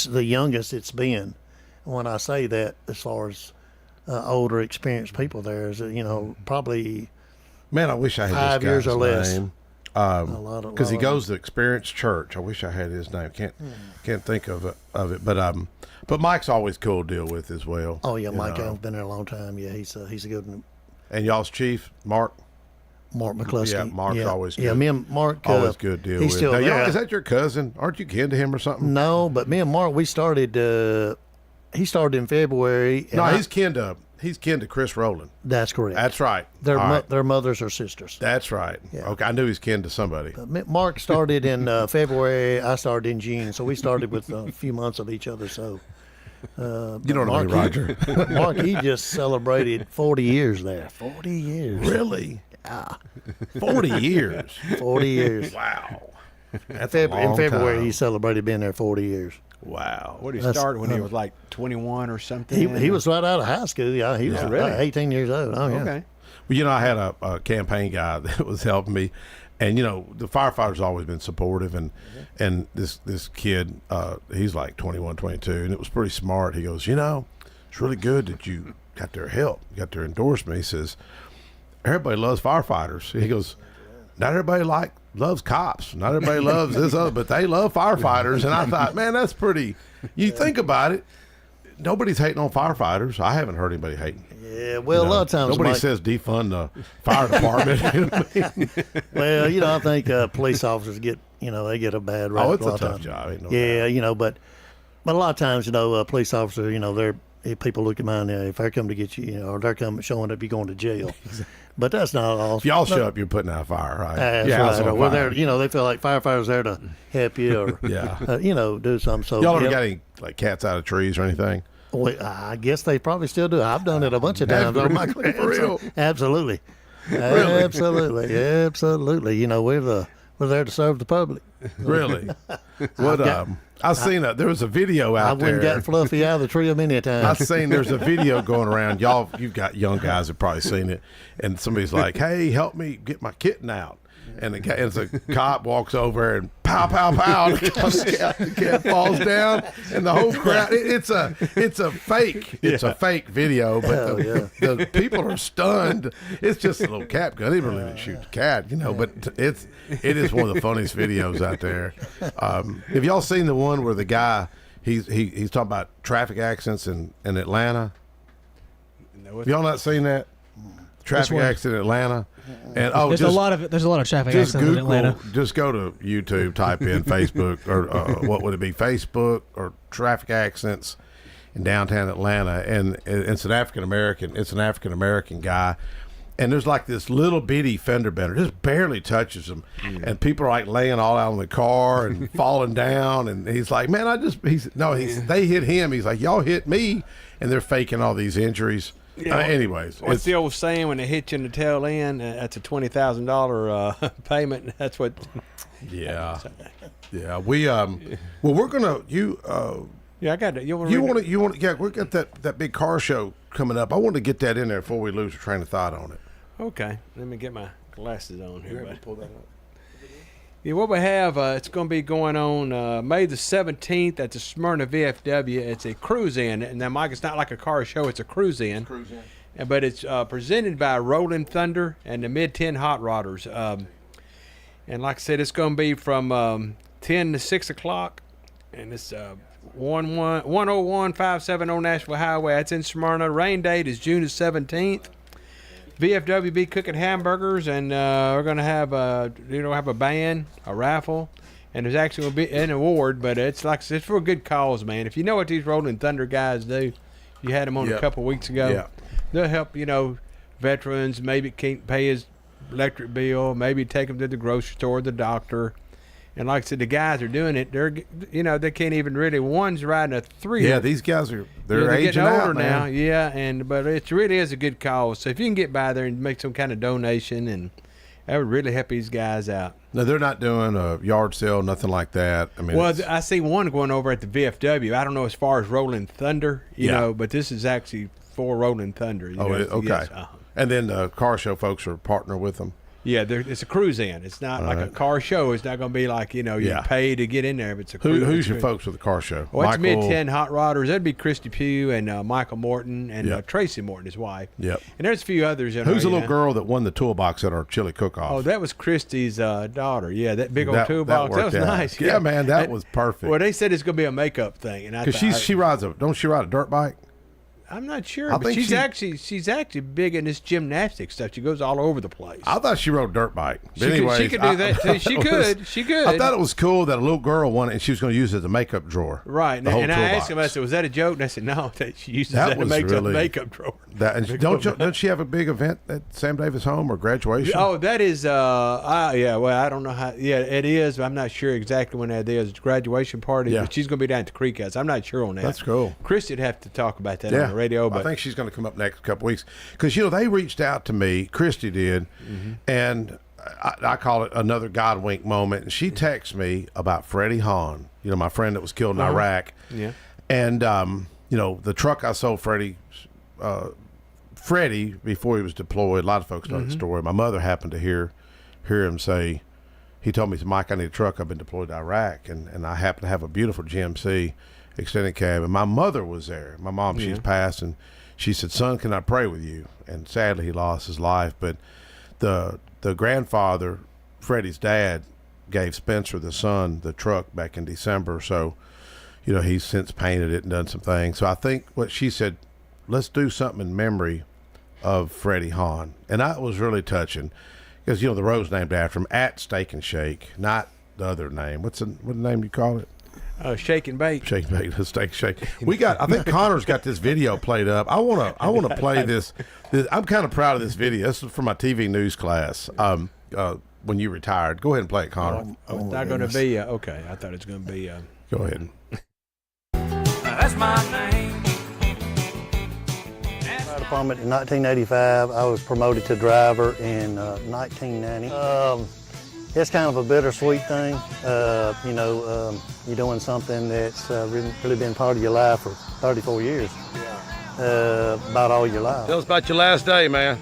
the youngest it's been. When I say that, as far as older, experienced people there, is probably Man, I wish I had 5 this years guy's or less. name. lot Because he of goes to Experience Church. I wish I had his name. Can't think of it. But Mike's always cool to deal with as well. Oh yeah, you Mike know. Allen's been there a long time. Yeah, he's a good one. And y'all's chief, Mark. Mark McCluskey. Yeah, Mark's always Yeah, good. me and Mark. Always good to deal he's with. still Now, there. is that your cousin? Aren't you kin to him or something? No, but me and Mark, we started. He started in February. and No, I- he's kin to Chris Rowland. That's correct. That's right. Their All right. their mothers are sisters. That's right. Yeah. Okay, I knew he's kin to somebody. Mark started in February. I started in June, so we started with a few months of each other. So You know what I mean, Roger? Mark, he just celebrated 40 years there. 40 years. Really? Yeah, 40 years. 40 years. Wow. That's In February, time. he celebrated being there 40 years. Wow. What did he That's- start when he was like 21 or something? He was right out of high school. Yeah, he was Yeah. Really? about 18 years old. Oh yeah. Okay. Well, I had a campaign guy that was helping me, and the firefighters always been supportive, and this kid, he's like 21, 22, and it was pretty smart. He goes, it's really good that you got their help, you got their endorsement. He says, everybody loves firefighters. He goes, not everybody loves cops, not everybody loves this other, but they love firefighters. And I thought, man, that's pretty. You think about it, nobody's hating on firefighters. I haven't heard anybody hating. Yeah, well, a lot of times Nobody Mike, says defund the fire department. well, I think police officers get they get a bad rap. Oh, it's a lot of tough times. job. Ain't no Yeah, doubt. but a lot of times, police officers, if people look at mine, if they're coming to get you, or they're coming showing up, you're going to jail. But that's not all. If y'all show up, you're putting out a fire, right? That's yeah, right. on Well, fire. they're, they feel like firefighters there to help you, or Yeah. do something. So Y'all ever yeah, got any cats out of trees or anything? well, I guess they probably still do. I've done it a bunch of times over my career. For real? Absolutely. Absolutely. Absolutely. We're there to serve the public. Really? What? I seen there was a video I out went and there. got Fluffy out of the tree many a I time. seen there's a video going around. You've got young guys that probably seen it, and somebody's like, "Hey, help me get my kitten out." And the cop walks over and pow, pow, pow. The cat falls down, and the whole crowd. It's a fake. It's a fake video, but Hell the people are stunned. It's just a little cat gun. They really didn't shoot the cat, But it is one of the funniest videos out there. Have y'all seen the one where the guy he's talking about traffic accidents in Atlanta? Have y'all not seen that? Traffic one? accident in Atlanta. And There's a lot of traffic just accidents in Google, Atlanta. just go to YouTube, type in Facebook or what would it be, Facebook or traffic accidents in downtown Atlanta, and it's an African American guy, and there's like this little bitty fender bender, just barely touches him, and people are like laying all out in the car and falling down, and he's like, man, they hit him. He's like, y'all hit me, and they're faking all these injuries. Yeah. Anyways, What's the old saying when they hit you in the tail end? That's a $20,000 payment. That's what. yeah. We we're gonna Yeah, I got it. you want to yeah, we got that big car show coming up. I want to get that in there before we lose a train of thought on it. Okay, let me get my glasses on here. Buddy. Pull that up. Yeah, what we have, it's going to be going on May the 17th at the Smyrna VFW. It's a cruise-in. And now, Mike, it's not like a car show. It's a cruise-in. but it's presented by Rolling Thunder and the Mid-10 Hot Rodders. And like I said, it's going to be from 10 to 6 o'clock, and it's 101-570 Nashville Highway. That's in Smyrna. Rain date is June the 17th. VFW be cooking hamburgers, and we're going to have a band, a raffle, and there's actually going to be an award. But it's like I said, it's for a good cause, man. If you know what these Rolling Thunder guys do, you had them on a couple weeks ago. Yeah. They'll help veterans. Maybe can't pay his electric bill. Maybe take them to the grocery store, the doctor. And like I said, the guys are doing it. They're, they can't even really. One's riding a 3. Yeah, these guys are they're getting aging older out, now. man. Yeah, but it really is a good cause. So if you can get by there and make some kind of donation, and that would really help these guys out. No, they're not doing a yard sale, nothing like that. I mean, Well, I see one going over at the VFW. I don't know as far as Rolling Thunder, but this is actually for Rolling Thunder. okay. Yes, And then the car show folks are partner with them. Yeah, it's a cruise in. It's not like a car show. It's not going to be like, you pay to get in there. But it's a cruise. Who's your folks with the car show? Well, it's Mid-10 Hot Rodders. That'd be Christy Pugh and Michael Morton and Tracy Morton, his wife. Yep. And there's a few others. Who's the little girl that won the toolbox at our chili cook-off? Oh, that was Christy's daughter. Yeah, that big old toolbox. That was nice. Yeah, man, that was perfect. Well, they said it's going to be a makeup thing. Because she rides don't she ride a dirt bike? I'm not sure, I but think she's actually big in this gymnastics stuff. She goes all over the place. I thought she rode a dirt bike. She could do that too. She could. I thought it was cool that a little girl won it and she was going to use it as a makeup drawer. Right. And I asked him, I said, was that a joke? And I said, no, that she uses that to make a makeup drawer. Don't she have a big event at Sam Davis home or graduation? Oh, that is, well, I don't know how. Yeah, it is. But I'm not sure exactly when that is. It's a graduation party, but she's going to be down at the Creek House. I'm not sure on that. That's cool. Christy'd have to talk about that on the radio. But I think she's going to come up next couple weeks because they reached out to me. Christy did, and I call it another God wink moment. And she texted me about Freddie Hahn, my friend that was killed in Iraq. Yeah, and the truck I sold Freddie before he was deployed. A lot of folks know the story. My mother happened to hear him say. He told me, Mike, I need a truck. I've been deployed to Iraq, and I happen to have a beautiful GMC extended cab. And my mother was there. My mom, she's passed, and she said, son, can I pray with you? And sadly, he lost his life. But the grandfather, Freddie's dad, gave Spencer, the son, the truck back in December. So, he's since painted it and done some things. So I think what she said, let's do something in memory of Freddie Hahn. And that was really touching because, the road's named after him, at Steak and Shake, not the other name. What name you call it? Shake and Bake. Shake and Bake, Steak Shake. I think Connor's got this video played up. I want to play this. I'm kind of proud of this video. This is from my TV news class. When you retired, go ahead and play it, Connor. It's not going to be okay. I thought it was going to be. Go ahead. That's my name. Fire department in 1985. I was promoted to driver in 1990. It's kind of a bittersweet thing. You're doing something that's really been part of your life for 34 years. About all your life. Tell us about your last day, man.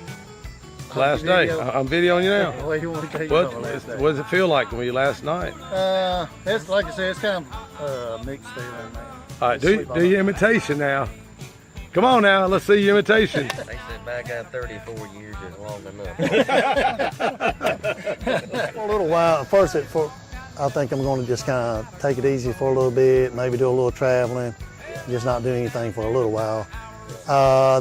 Last day. I'm videoing you now. What does it feel like when you last night? It's like I said, it's kind of mixed feeling, man. All right, do your imitation now. Come on now, let's see your imitation. They said back at 34 years is long enough. For a little while, first, I think I'm going to just kind of take it easy for a little bit, maybe do a little traveling, just not do anything for a little while.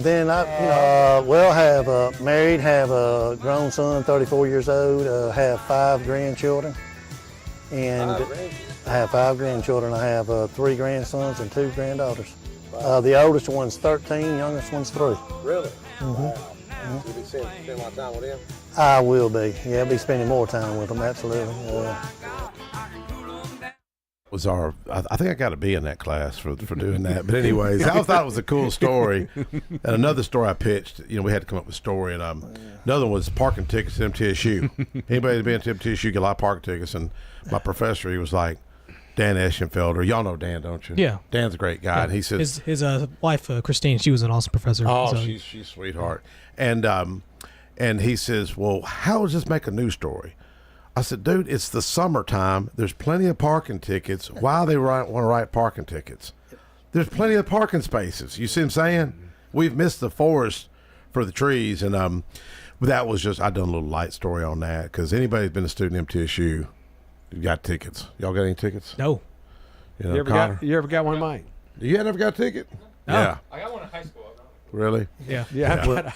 Then have married, have a grown son, 34 years old, have 5 grandchildren, and I have 5 grandchildren. I have 3 grandsons and 2 granddaughters. The oldest one's 13, youngest one's 3. Really? Mm-hmm. Wow. You'll be spending a lot of time with them? I will be. Yeah, I'll be spending more time with them, absolutely. I think I got to be in that class for doing that. But anyways, I thought it was a cool story. And another story I pitched, we had to come up with a story. And another one was parking tickets at MTSU. Anybody that's been to MTSU get a lot of parking tickets. And my professor, he was like, Dan Eschenfelder. Y'all know Dan, don't you? Yeah. Dan's a great guy. Yeah. And he says his wife, Christine, she was an awesome professor. Oh, she's a sweetheart. And he says, well, how does this make a news story? I said, dude, it's the summertime. There's plenty of parking tickets. Why they want to write parking tickets? There's plenty of parking spaces. You see what I'm saying? We've missed the forest for the trees. And but that was just, I done a little light story on that, because anybody who's been a student at MTSU, you got tickets. Y'all got any tickets? No. You know, You ever got one, Mike? You had never got a ticket? No. Yeah. I got one in high school. Really? Yeah. Yeah,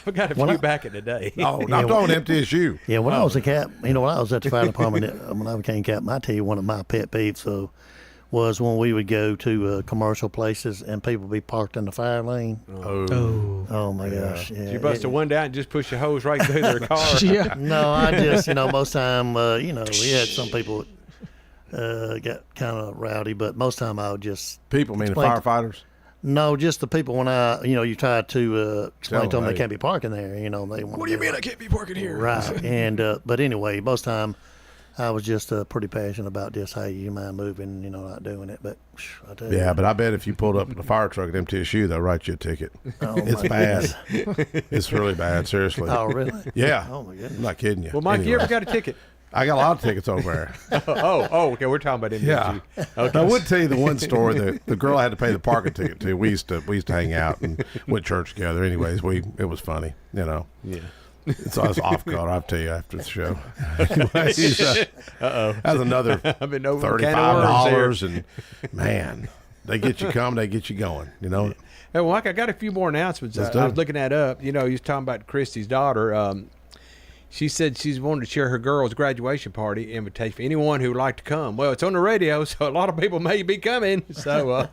I've got a few back in the day. Oh, no, I'm talking MTSU. Yeah, when I was a cap, when I was at the fire department, when I became captain, I tell you one of my pet peeves was when we would go to commercial places and people be parked in the fire lane. Oh my gosh! Yeah, You bust a window out and just push your hose right through their car. Yeah. No, I just most time we had some people got kind of rowdy, but most time I would just People, meaning explain firefighters? No, just the people when you try to explain to them hey. they can't be parking there. They want. What do you mean I can't be parking here? Right, and but anyway, most time I was just pretty passionate about this. Hey, you mind moving? Not doing it, but I tell you. Yeah, but I bet if you pulled up in a fire truck at MTSU, they'll write you a ticket. Oh, It's my bad. goodness. It's really bad, seriously. Oh, really? Yeah. Oh, my goodness. I'm not kidding you. Well, Mike, you Anyway. ever got a ticket? I got a lot of tickets over there. Okay, we're talking about MTSU. Yeah. Okay. I would tell you the one story that the girl I had to pay the parking ticket to. We used to hang out and went to church together. Anyways, it was funny, Yeah. So I was off color. I'll tell you after the show. Anyways, that was another I've been over a can of worms $35, and man, they get you coming, they get you going. Hey, well, Mike, I got a few more announcements. Let's I do was it. looking that up. You was talking about Christy's daughter. She said she's wanted to share her girls' graduation party invitation for anyone who would like to come. Well, it's on the radio, so a lot of people may be coming. So,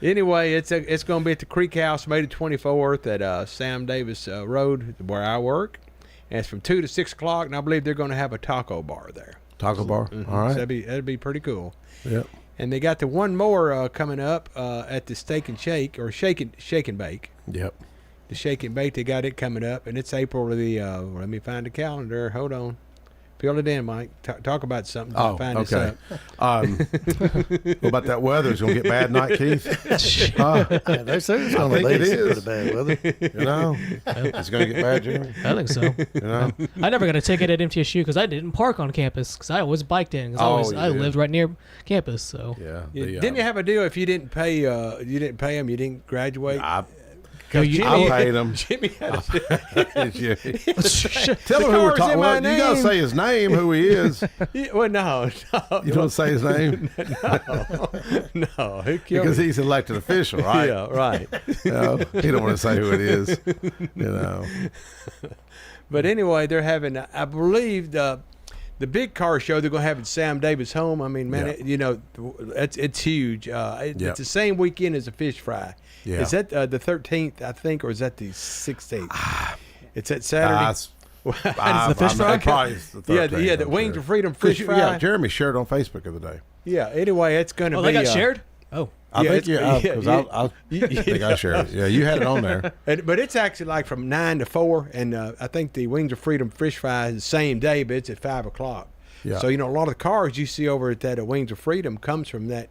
anyway, it's going to be at the Creek House, May the 24th at Sam Davis Road, where I work. And it's from 2 to 6 o'clock, and I believe they're going to have a taco bar there. Taco bar. Mhm. All right. So that'd be pretty cool. Yep. And they got the one more coming up at the Steak and Shake, or Shake and Bake. Yep. The Shake and Bake, they got it coming up, and it's April the, let me find the calendar. Hold on. Fill it in, Mike. Talk about something. Oh, Find this okay. up. What about that weather? It's going to get bad tonight, Keith? Yeah, they say it's going to think be it is. pretty bad weather. It's going to get bad, Jeremy. I think so. I never got a ticket at MTSU because I didn't park on campus because I always biked in because I lived right near campus. So Yeah. Didn't you have a deal if you didn't pay? You didn't pay them. You didn't graduate. I Jimmy, paid him. Jimmy had a Tell him who we're talking about. You got to say his name, who he is. Well, no. You don't say his name? No. Because he's an elected official, right? Yeah, right. He don't want to say who it is. But anyway, they're having, I believe, the big car show they're going to have at Sam Davis home. I mean, man, it's huge. It's the same weekend as the fish fry. Yeah. Is that the 13th, I think, or is that the 16th? It's that Saturday. It's the fish fry? Probably it's the 13th, Yeah, the I'm Wings sure. of Freedom fish fry. Yeah, Jeremy shared on Facebook the other day. Yeah, anyway, it's going to be. they got shared? Oh. I Yeah, think you it's- because yeah, I think I shared it. Yeah, you had it on there. But it's actually like from 9 to 4, and I think the Wings of Freedom fish fry is the same day, but it's at 5 o'clock. Yeah. So, a lot of the cars you see over at that Wings of Freedom comes from that.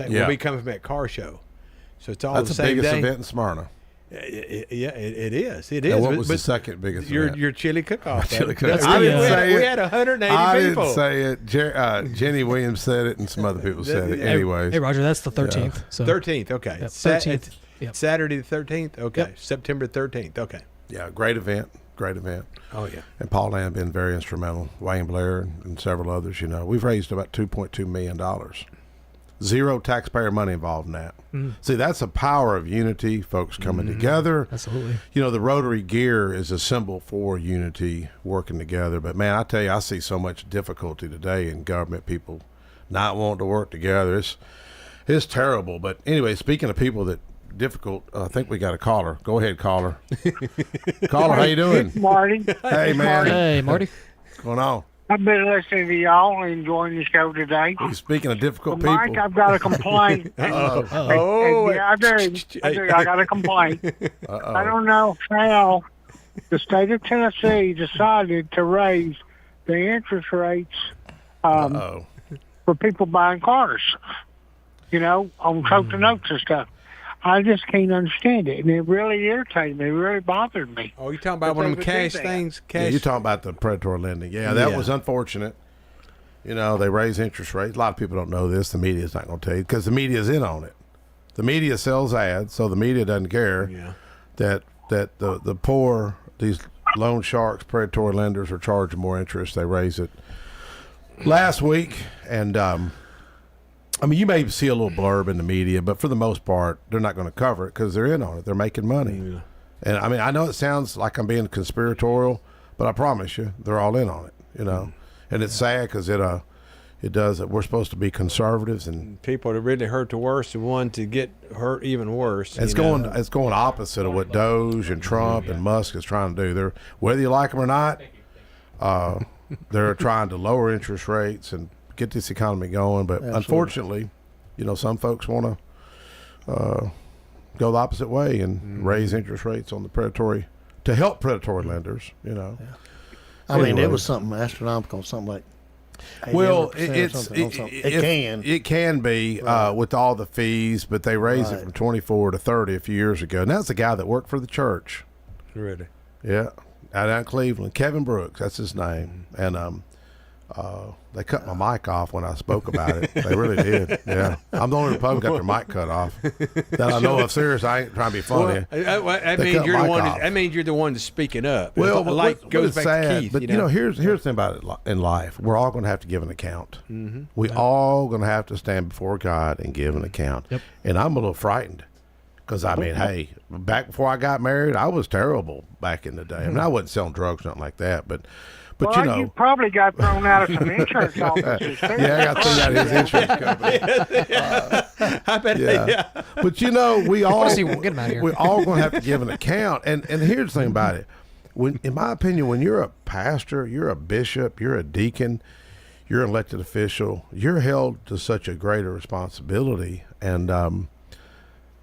Will be coming from that car show. So it's all That's the the same biggest day. event in Smyrna. It is. It is. And what But- was but the second biggest your event? your chili cook-off. Chili though. cook-off. I didn't say we it. had 180 I people. didn't say it. Jenny Williams said it, and some other people said it. Anyways, Hey, Roger, that's the 13th. So 13th. Okay. Yep, Sa- 13th. it's Yep. Saturday the 13th. Okay. Yep. September 13th. Okay. yeah, great event. Oh yeah. And Paul Lamb been very instrumental. Wayne Blair and several others. We've raised about $2.2 million. Zero taxpayer money involved in that. See, that's the power of unity, folks coming together. absolutely. The Rotary gear is a symbol for unity, working together. But man, I tell you, I see so much difficulty today in government, people not wanting to work together. It's terrible. But anyway, speaking of people that difficult, I think we got a caller. Go ahead, caller. Caller, how you doing? Marty. Hey, man. Hey, Marty. What's going on? I've been listening to y'all and enjoying the show today. Speaking of difficult Well, Mike, people. I've got a complaint. Oh. Yeah, I do. I got a complaint. I don't know how the state of Tennessee decided to raise the interest rates for people buying cars, on token notes and stuff. I just can't understand it, and it really irritated me. It really bothered me. Oh, you talking about one of them cash things? Yeah, you're talking about the predatory lending. Yeah, that was unfortunate. They raise interest rates. A lot of people don't know this. The media's not going to tell you because the media's in on it. The media sells ads, so the media doesn't care. Yeah. that the poor, these loan sharks, predatory lenders are charging more interest. They raise it last week, and I mean, you may see a little blurb in the media, but for the most part, they're not going to cover it because they're in on it. They're making money. Yeah. And I mean, I know it sounds like I'm being conspiratorial, but I promise you, they're all in on it. You know, and it's sad because it does. We're supposed to be conservatives, and people that really hurt the worst, the ones to get hurt even worse. It's going opposite of what Doge and Trump and Musk is trying to do. They're, whether you like them or not, they're trying to lower interest rates and get this economy going. But unfortunately, you know, some folks want to go the opposite way and raise interest rates on the predatory to help predatory lenders. You know, I mean, it was something astronomical, something like. Well, it can be with all the fees, but they raised it from 24 to 30 a few years ago, and that's the guy that worked for the church. Really? Yeah, out in Cleveland, Kevin Brooks, that's his name, and they cut my mic off when I spoke about it. They really did. Yeah, I'm the only Republican got their mic cut off that I know of. Serious, I ain't trying to be funny. That means you're the one. That means you're the one that's speaking up. Well, goes back sad, to Keith. But you know, here's the thing about it in life: we're all going to have to give an account. Mm-hmm. We all going to have to stand before God and give an account. Yep. And I'm a little frightened because I mean, hey, back before I got married, I was terrible back in the day. I mean, I wasn't selling drugs, nothing like that, but. But well, you know, you probably got thrown out of some insurance offices. Yeah, I got thrown out of his insurance company. I bet. Yeah. But you know, we all get him out of here. We're all going to have to give an account. And here's the thing about it: when, in my opinion, when you're a pastor, you're a bishop, you're a deacon, you're an elected official, you're held to such a greater responsibility. And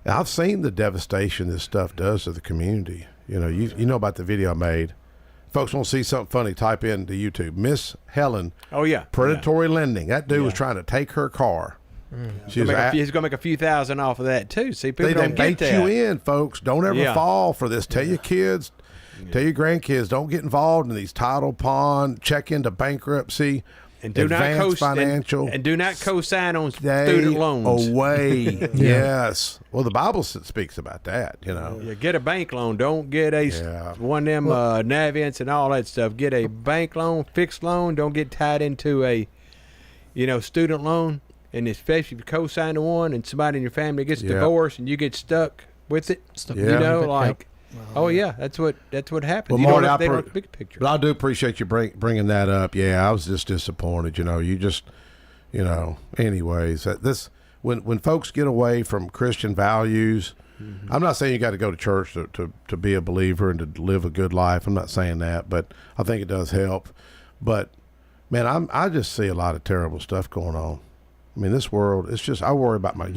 I've seen the devastation this stuff does to the community. You know, you know about the video I made. Folks want to see something funny, type into YouTube. Miss Helen. Oh, yeah. Predatory lending. That dude was trying to take her car. He's going to make a few thousand off of that, too. See, people don't bait get that. you in, folks. Don't ever fall for this. Tell your kids, tell your grandkids, don't get involved in these title pawn, check into bankruptcy. And do not financial. And do not co-sign on student loans. Away. Yes. Well, the Bible speaks about that, you know. Yeah, get a bank loan. Don't get one of them Navient and all that stuff. Get a bank loan, fixed loan. Don't get tied into a, student loan. And especially if you co-sign to one and somebody in your family gets divorced and you get stuck with it. Oh yeah, that's what happens. Well, Marty, they don't big picture. But I do appreciate you bringing that up. Yeah, I was just disappointed. Anyways, when folks get away from Christian values, I'm not saying you got to go to church to be a believer and to live a good life. I'm not saying that, but I think it does help. But man, I just see a lot of terrible stuff going on. I mean, this world, it's just, you worry about your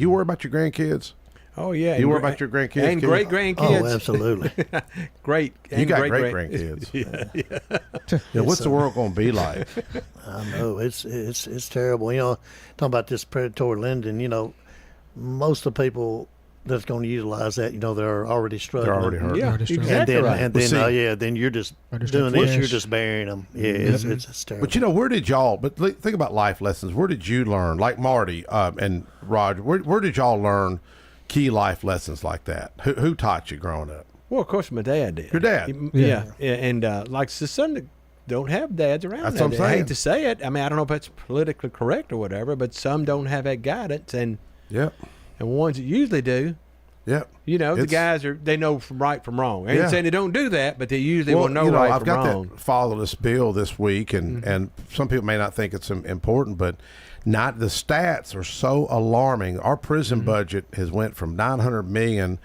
grandkids. Oh yeah, you worry about your grandkids and great grandkids. Oh, absolutely. Great. You got great grandkids. Yeah. What's the world going to be like? I know it's terrible. Talking about this predatory lending. Most of the people that's going to utilize that, they're already struggling. They're already hurt. Yeah, exactly right. And then, then you're just doing this. You're just burying them. Yeah, it's terrible. But where did y'all? But think about life lessons. Where did you learn, like Marty and Roger? Where did y'all learn key life lessons like that? Who taught you growing up? Well, of course, my dad did. Your dad? Yeah. And like the son that don't have dads around. That's what I'm saying. I hate to say it. I mean, I don't know if that's politically correct or whatever, but some don't have that guidance, and ones that usually do. Yeah. The guys they know right from wrong. I ain't saying they don't do that, but they usually will know right I've from wrong. I've got that fatherless bill this week, and some people may not think it's important, but the stats are so alarming. Our prison budget has went from $900 million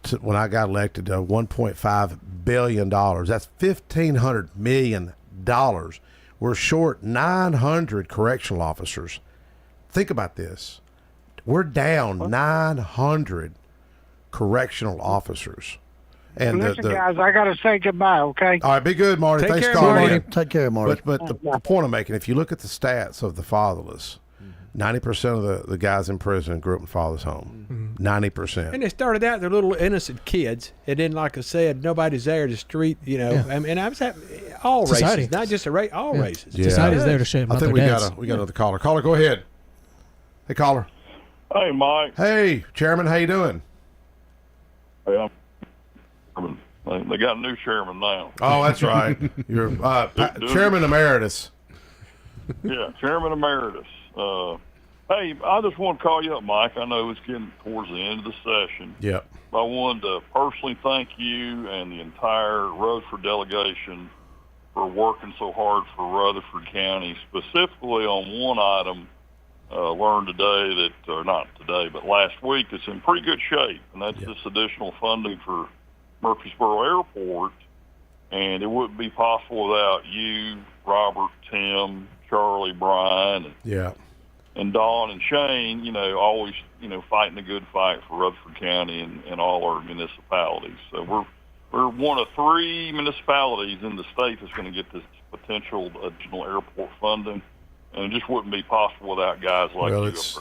to, when I got elected, to $1.5 billion. That's $1,500 million. We're short 900 correctional officers. Think about this. We're down 900 correctional officers. And listen, guys, I got to say goodbye, okay? All right, be good, Marty. Thanks for calling calling in. Take care, Marty. But the point I'm making, if you look at the stats of the fatherless, 90% of the guys in prison grew up in father's home. 90%. And they started out, they're little innocent kids. And then, like I said, nobody's there to street, And I was having all Society. races, not just all races. Yeah. Society's there to shame. I think we got another caller. Caller, go ahead. Hey, caller. Hey, Mike. Hey, Chairman, how you doing? Hey, They got a new chairman now. Oh, that's right. You're Chairman Emeritus. Yeah, Chairman Emeritus. Hey, I just want to call you up, Mike. I know it's getting towards the end of the session. Yep. I wanted to personally thank you and the entire Rutherford delegation for working so hard for Rutherford County, specifically on one item. Learned today that, or not today, but last week, it's in pretty good shape, and that's this additional funding for Murfreesboro Airport. And it wouldn't be possible without you, Robert, Tim, Charlie, Brian, and Don and Shane, always, fighting a good fight for Rutherford County and all our municipalities. So we're one of 3 municipalities in the state that's going to get this potential additional airport funding. And it just wouldn't be possible without guys like you. It's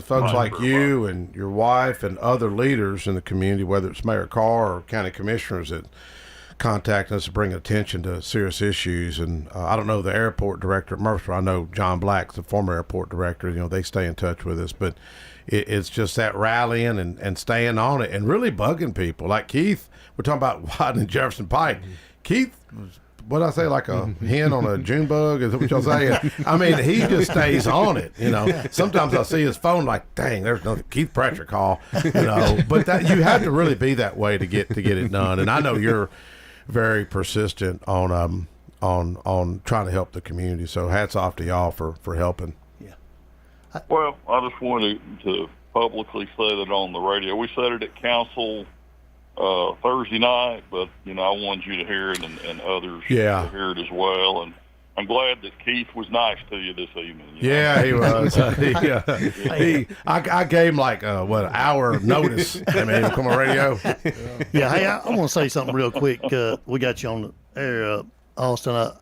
folks like you and your wife and other leaders in the community, whether it's Mayor Carr or county commissioners, that contact us to bring attention to serious issues. And I don't know the airport director at Murfreesboro. I know John Black's the former airport director. They stay in touch with us. But it's just that rallying and staying on it and really bugging people. Like Keith, we're talking about widening Jefferson Pike. Keith was, what I say, like a hen on a June bug? Is that what y'all say? I mean, he just stays on it. Sometimes I see his phone, like, dang, there's no Keith Pratchett call. But that you have to really be that way to get it done. And I know you're very persistent on trying to help the community. So hats off to y'all for helping. Yeah. Well, I just wanted to publicly say that on the radio. We said it at council Thursday night, but I wanted you to hear it and others to hear it as well. And I'm glad that Keith was nice to you this evening. Yeah, he was. I gave him like an hour notice. I mean, come on radio. Yeah, hey, I want to say something real quick. We got you on the air, Austin.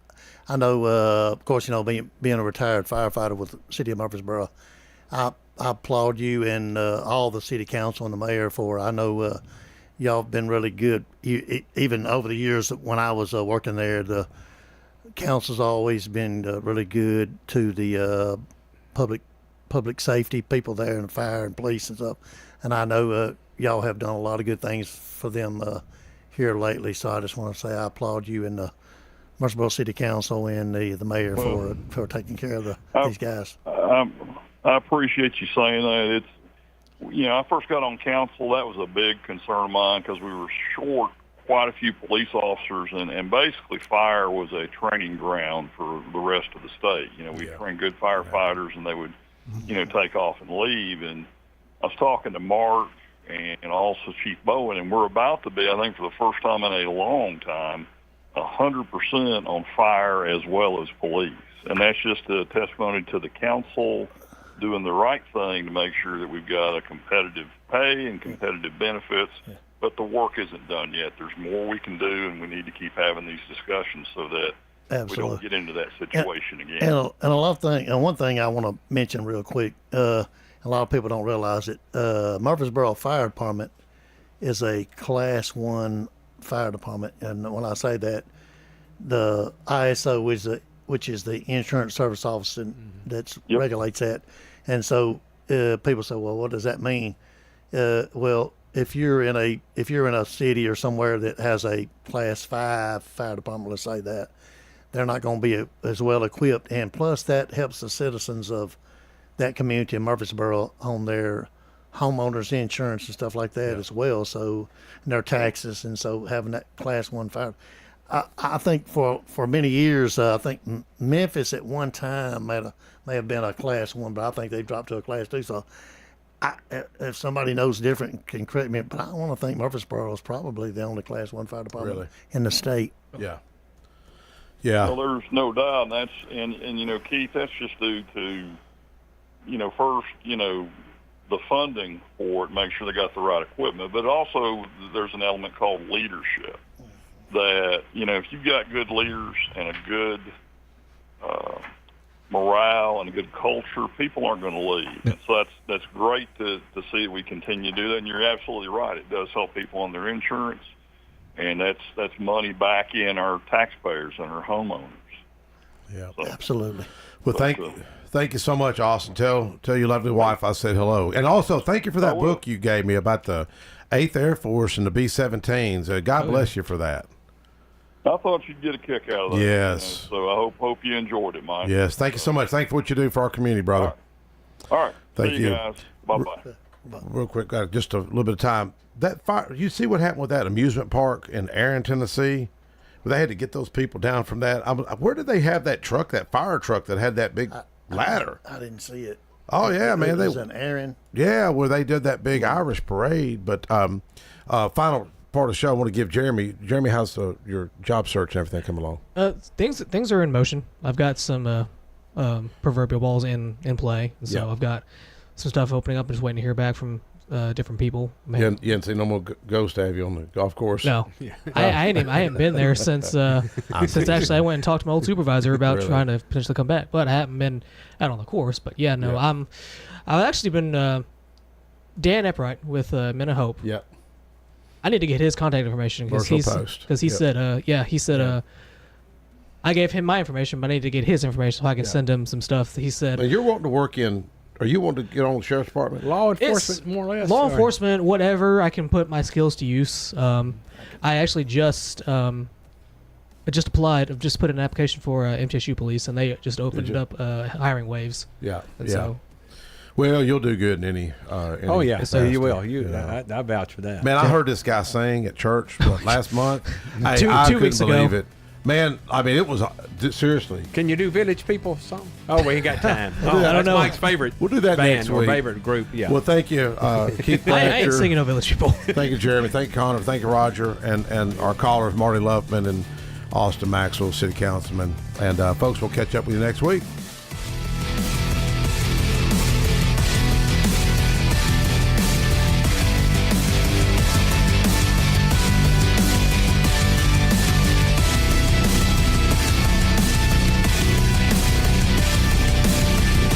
I know, of course, being a retired firefighter with the city of Murfreesboro, I applaud you and all the city council and the mayor for. I know. Y'all have been really good. Even over the years when I was working there, the council's always been really good to the public safety people there and fire and police and stuff. And I know y'all have done a lot of good things for them here lately. So I just want to say I applaud you and the Murfreesboro City Council and the mayor for taking care of these guys. I appreciate you saying that. I first got on council, that was a big concern of mine because we were short quite a few police officers, and basically fire was a training ground for the rest of the state. We trained good firefighters, and they would, take off and leave. And I was talking to Mark and also Chief Bowen, and we're about to be, I think for the first time in a long time, 100% on fire as well as police. And that's just a testimony to the council doing the right thing to make sure that we've got a competitive pay and competitive benefits, but the work isn't done yet. There's more we can do, and we need to keep having these discussions so that we don't get into that situation again. And a lot of things, and one thing I want to mention real quick, a lot of people don't realize it. Murfreesboro Fire Department is a Class 1 fire department, and when I say that, the ISO which is the Insurance Service Office that regulates that. And so people say, well, what does that mean? Well, if you're in a city or somewhere that has a Class 5 fire department, let's say that, they're not going to be as well equipped. And plus, that helps the citizens of that community in Murfreesboro on their homeowners insurance and stuff like that as well. So, and their taxes, and so having that Class 1 fire. I think for many years, I think Memphis at one time may have been a Class 1, but I think they dropped to a Class 2. So if somebody knows different can correct me, but I want to think Murfreesboro is probably the only Class 1 fire department in the state. Yeah. Yeah. Well, there's no doubt, and Keith, that's just due to, first, the funding for it, make sure they got the right equipment, but also there's an element called leadership. That, if you've got good leaders and a good morale and a good culture, people aren't going to leave. And so that's great to see that we continue to do that. And you're absolutely right. It does help people on their insurance, and that's money back in our taxpayers and our homeowners. Yeah, so, absolutely. Well, thank you so much, Austin. Tell your lovely wife I said hello. And also, thank you for that book you gave me about the 8th Air Force and the B-17s. God bless you for that. I thought you'd get a kick out of that. Yes. So I hope you enjoyed it, Mike. Yes. Thank you so much. Thank you for what you do for our community, brother. All right. Thank See you. guys. Bye-bye. Real quick, just a little bit of time. That fire, you see what happened with that amusement park in Aaron, Tennessee? Where they had to get those people down from that. Where did they have that truck, that fire truck that had that big ladder? I didn't see it. Oh, yeah, man. It was in Aaron. Yeah, where they did that big Irish parade. But final part of the show, I want to give Jeremy. Jeremy, how's your job search and everything come along? Things are in motion. I've got some proverbial balls in play. And so I've got some stuff opening up. I'm just waiting to hear back from different people. You hadn't seen no more ghosts, have you, on the golf course? No, I haven't been there since actually I went and talked to my old supervisor about trying to potentially come back, but I haven't been out on the course. But I've actually been Dan Eppright with Men of Hope. Yep. I need to get his contact information because he said I gave him my information, but I need to get his information so I can send him some stuff. He said, now you're wanting to work in. Are you wanting to get on the sheriff's department? Law enforcement, more or less. Law enforcement, whatever. I can put my skills to use. I actually just applied. I've just put an application for MTSU police, and they just opened up hiring waves. Yeah. So, well, you'll do good in any oh yeah, so you will. I vouch for that. Man, I heard this guy sing at church last month. I two couldn't weeks ago. believe it. Man, I mean, it was seriously. Can you do Village People song? Oh, we ain't got time. I don't that's know. Mike's favorite. We'll do that band next or week. favorite group. Yeah. Well, thank you, Keith Blanchard. I ain't singing no Village People. Thank you, Jeremy. Thank you, Connor. Thank you, Roger, and our callers, Marty Luffman and Austin Maxwell, City Councilman. And folks, we'll catch up with you next week.